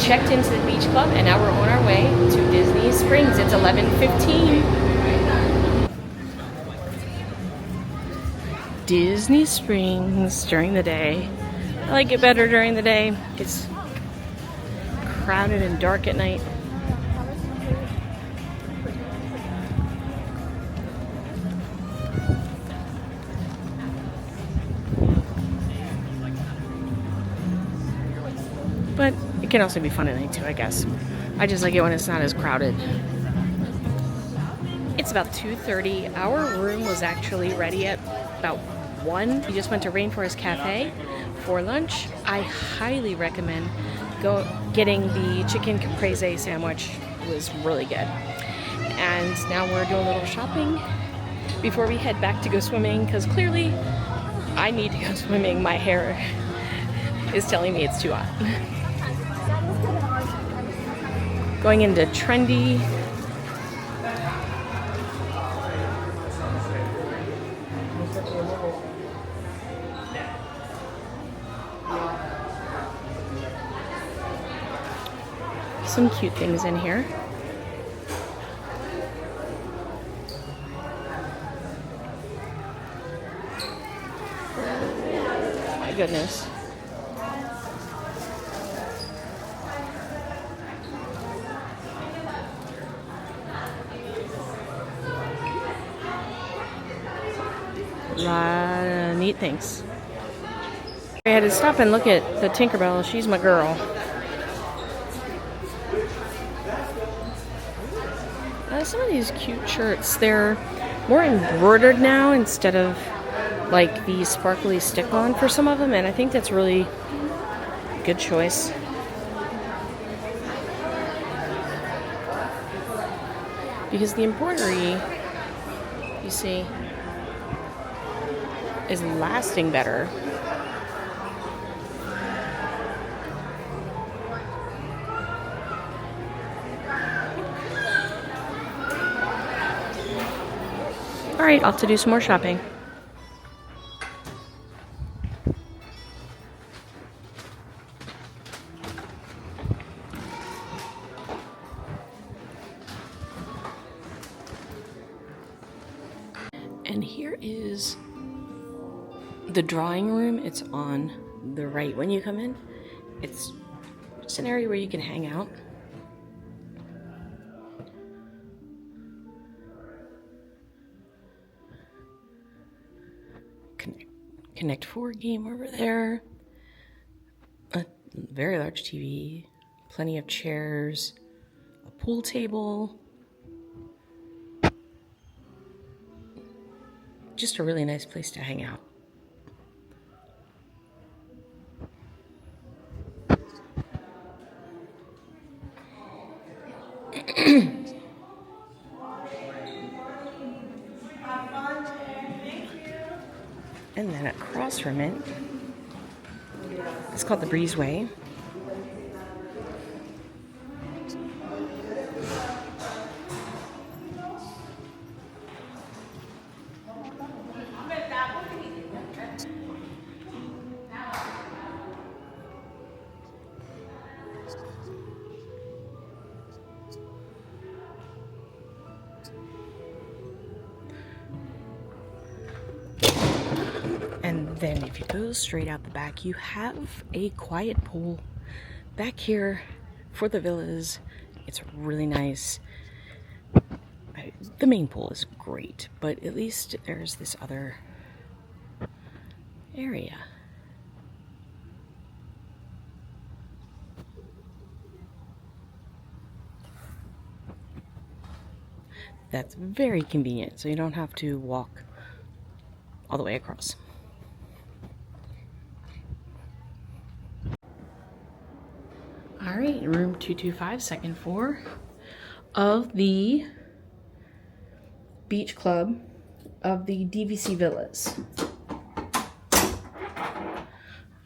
checked into the beach club and now we're on our way to Disney Springs. It's 11:15. Disney Springs during the day. I like it better during the day. It's crowded and dark at night. But it can also be fun at night too, I guess. I just like it when it's not as crowded. It's about 2:30. Our room was actually ready at about 1. We just went to Rainforest Cafe for lunch. I highly recommend getting the chicken caprese sandwich. It was really good. And now we're doing a little shopping before we head back to go swimming, because clearly I need to go swimming. My hair is telling me it's too hot. Going into trendy. Some cute things in here. My goodness. A lot of neat things. I had to stop and look at the Tinkerbell. She's my girl. Some of these cute shirts, they're more embroidered now instead of like the sparkly stick-on for some of them, and I think that's really a good choice. Because the embroidery, you see, is lasting better. All right, off to do some more shopping. And here is the drawing room. It's on the right when you come in. It's just an area where you can hang out. Connect 4 game over there. A very large TV, plenty of chairs, a pool table. Just a really nice place to hang out. And then across from it, it's called the Breezeway. And then if you go straight out the back, you have a quiet pool back here for the villas. It's really nice. The main pool is great, but at least there's this other area. That's very convenient, so you don't have to walk all the way across. All right, room 225, second floor of the beach club of the DVC Villas.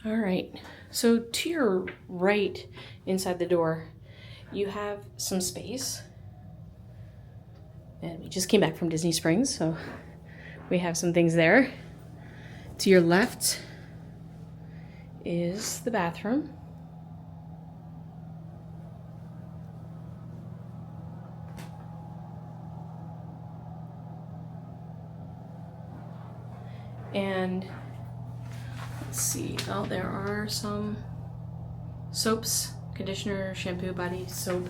All right, so to your right inside the door, you have some space. And we just came back from Disney Springs, so we have some things there. To your left is the bathroom. And let's see, oh, there are some soaps, conditioner, shampoo, body soap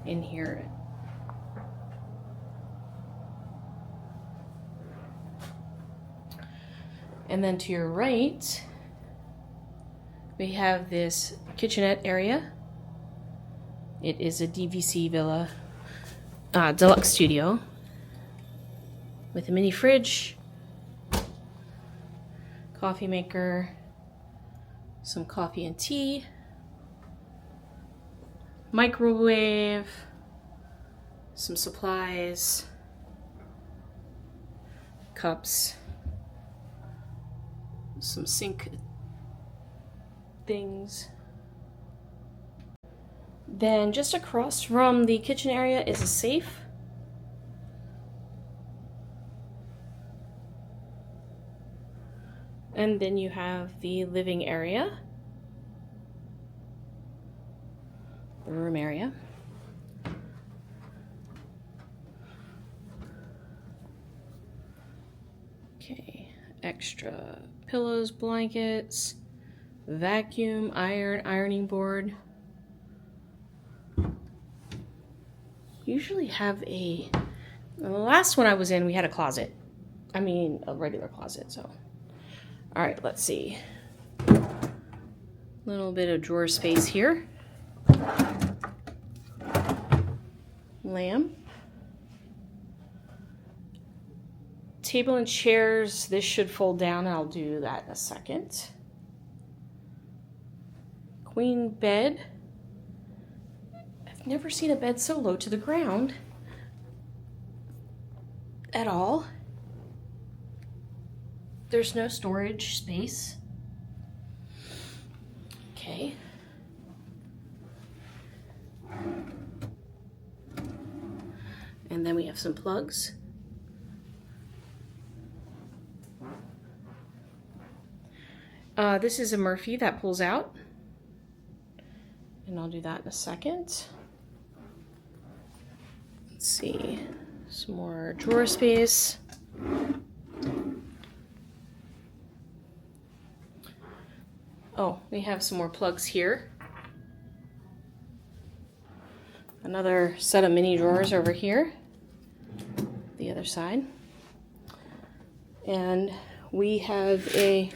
in here. And then to your right, we have this kitchenette area. It is a DVC villa deluxe studio with a mini fridge, coffee maker, some coffee and tea, microwave, some supplies, cups, some sink things. Then just across from the kitchen area is a safe. And then you have the living area, the room area. Okay, extra pillows, blankets, vacuum, ironing board. Usually have the last one I was in, we had a closet. I mean, a regular closet, so. All right, let's see. Little bit of drawer space here. Lamp. Table and chairs, this should fold down. I'll do that in a second. Queen bed. I've never seen a bed so low to the ground at all. There's no storage space. Okay. And then we have some plugs. This is a Murphy that pulls out. And I'll do that in a second. Let's see. Some more drawer space. Oh, we have some more plugs here. Another set of mini drawers over here, the other side. And we have a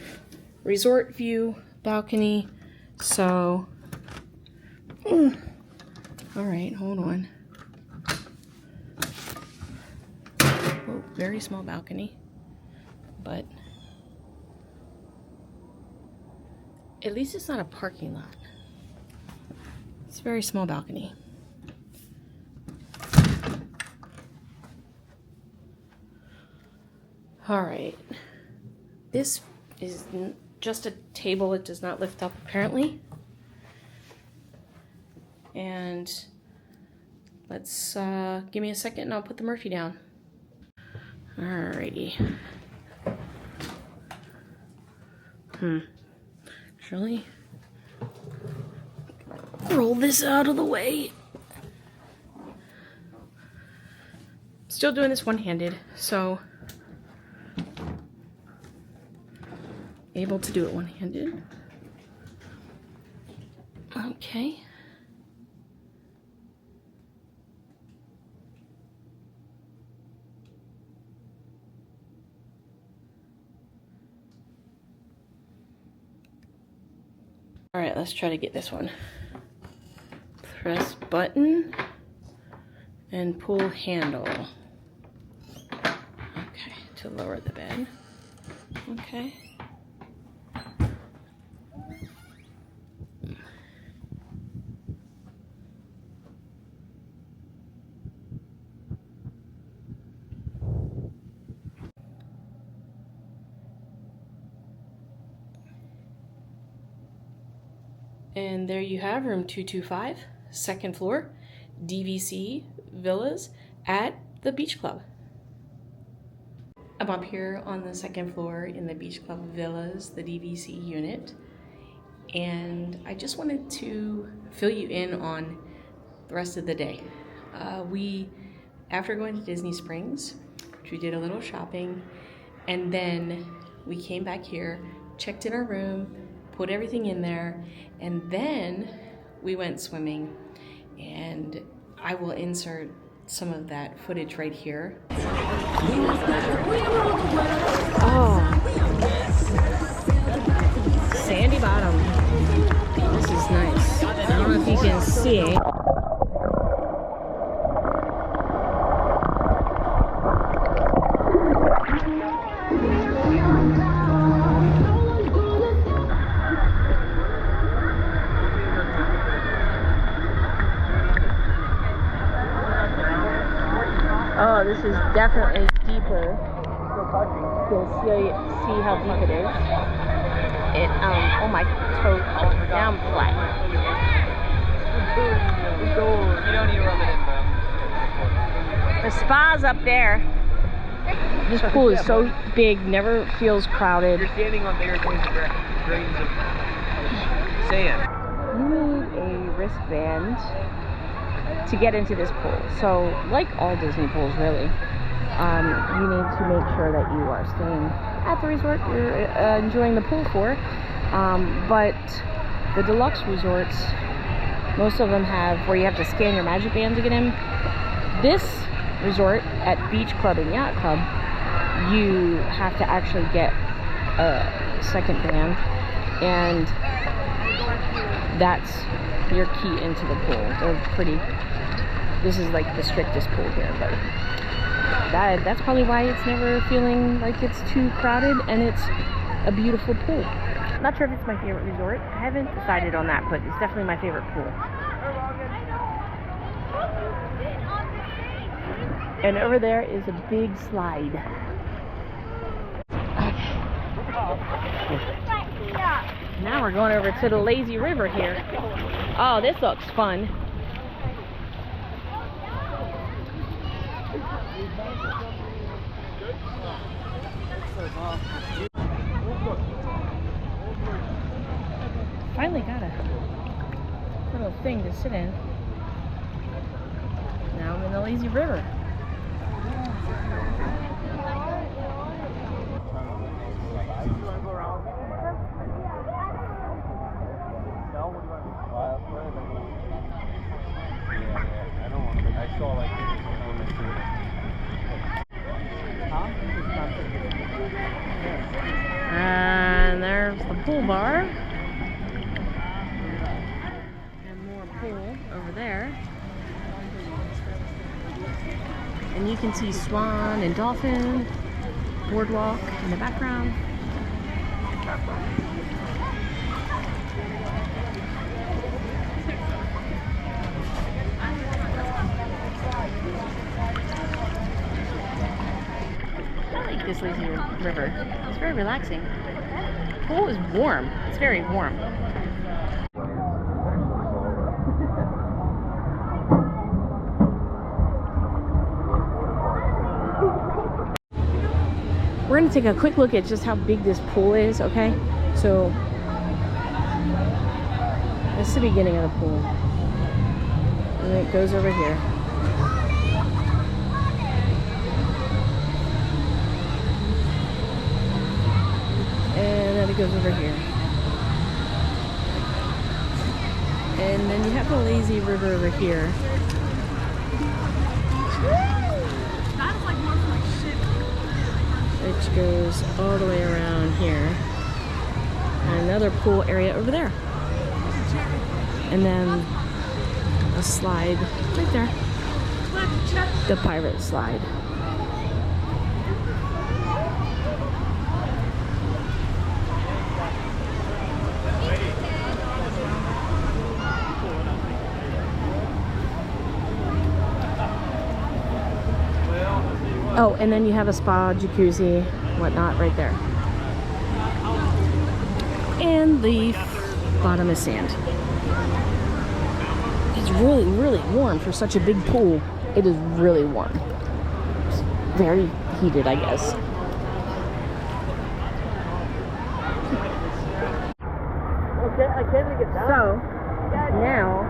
resort view balcony, so, all right, hold on. Oh, very small balcony, but at least it's not a parking lot. It's a very small balcony. All right, this is just a table. It does not lift up apparently. And let's, give me a second and I'll put the Murphy down. Alrighty. Actually, roll this out of the way. Still doing this one-handed, so able to do it one-handed. Okay. All right, let's try to get this one. Press button and pull handle. Okay, to lower the bed. Okay. And there you have room 225, second floor, DVC villas at the Beach Club. I'm up here on the second floor in the Beach Club villas, the DVC unit, and I just wanted to fill you in on the rest of the day. After going to Disney Springs, we did a little shopping, and then we came back here, checked in our room, put everything in there, and then we went swimming. And I will insert some of that footage right here. Oh, sandy bottom. This is nice. I don't know if you can see. Oh, this is definitely deeper. You'll see how deep it is. Oh my toe, now I'm flat. You don't need to rub it in though. The spa's up there. This pool is so big, never feels crowded. You're standing on bigger grains of sand. You need a wristband to get into this pool. So, like all Disney pools, really, you need to make sure that you are staying at the resort you're enjoying the pool for. But the deluxe resorts, most of them have where you have to scan your magic band to get in. This resort at Beach Club and Yacht Club, you have to actually get a second band, and that's your key into the pool. They're pretty. This is like the strictest pool here, but that's probably why it's never feeling like it's too crowded, and it's a beautiful pool. I'm not sure if it's my favorite resort. I haven't decided on that, but it's definitely my favorite pool. And over there is a big slide. Okay. Now we're going over to the lazy river here. Oh, this looks fun. Finally got a little thing to sit in. Now I'm in the lazy river. And there's the pool bar. And more pool over there. And you can see swan and dolphin, boardwalk in the background. I like this lazy river. It's very relaxing. The pool is warm. It's very warm. We're going to take a quick look at just how big this pool is, okay? So, that's the beginning of the pool. And it goes over here. And then it goes over here. And then you have the lazy river over here. Which goes all the way around here. And another pool area over there. And then a slide right there. The pirate slide. Oh, and then you have a spa, jacuzzi, whatnot right there. And the bottom is sand. It's really, really warm for such a big pool. It is really warm. It's very heated, I guess. Okay, I can't get down. So, now,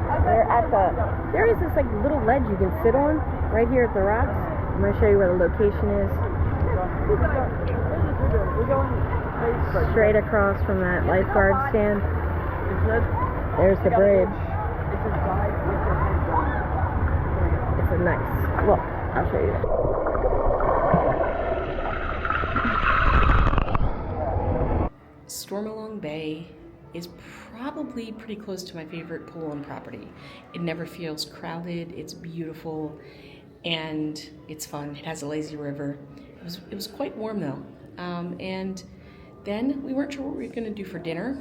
there is this like little ledge you can sit on right here at the rocks. I'm going to show you where the location is. place, but Straight across from that lifeguard stand, it says there's the bridge. it says guide with your head down. It's a nice look. I'll show you. Stormalong Bay is probably pretty close to my favorite pool on property. It never feels crowded, it's beautiful, and it's fun. It has a lazy river. It was quite warm though. And then we weren't sure what we were gonna do for dinner,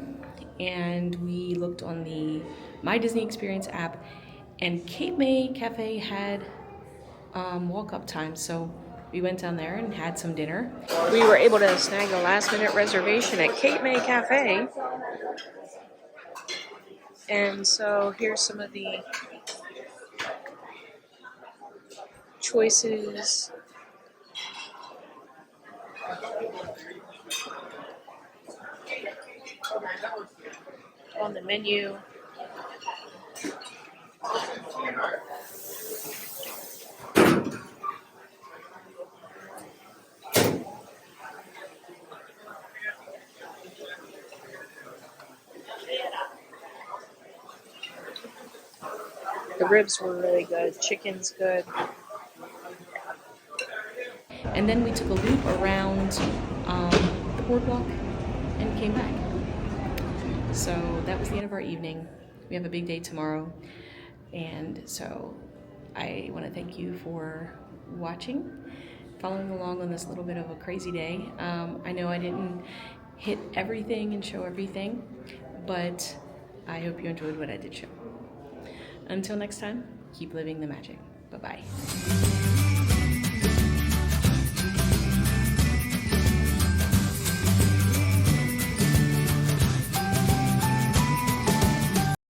and we looked on the My Disney Experience app, and Cape May Cafe had walk-up time, so we went down there and had some dinner. We were able to snag a last-minute reservation at Cape May Cafe. And so here's some of the choices. On the menu. The ribs were really good, chicken's good. And then we took a loop around the boardwalk and came back. So that was the end of our evening. We have a big day tomorrow. And so I want to thank you for watching, following along on this little bit of a crazy day. I know I didn't hit everything and show everything, but I hope you enjoyed what I did show. Until next time, keep living the magic. Bye-bye.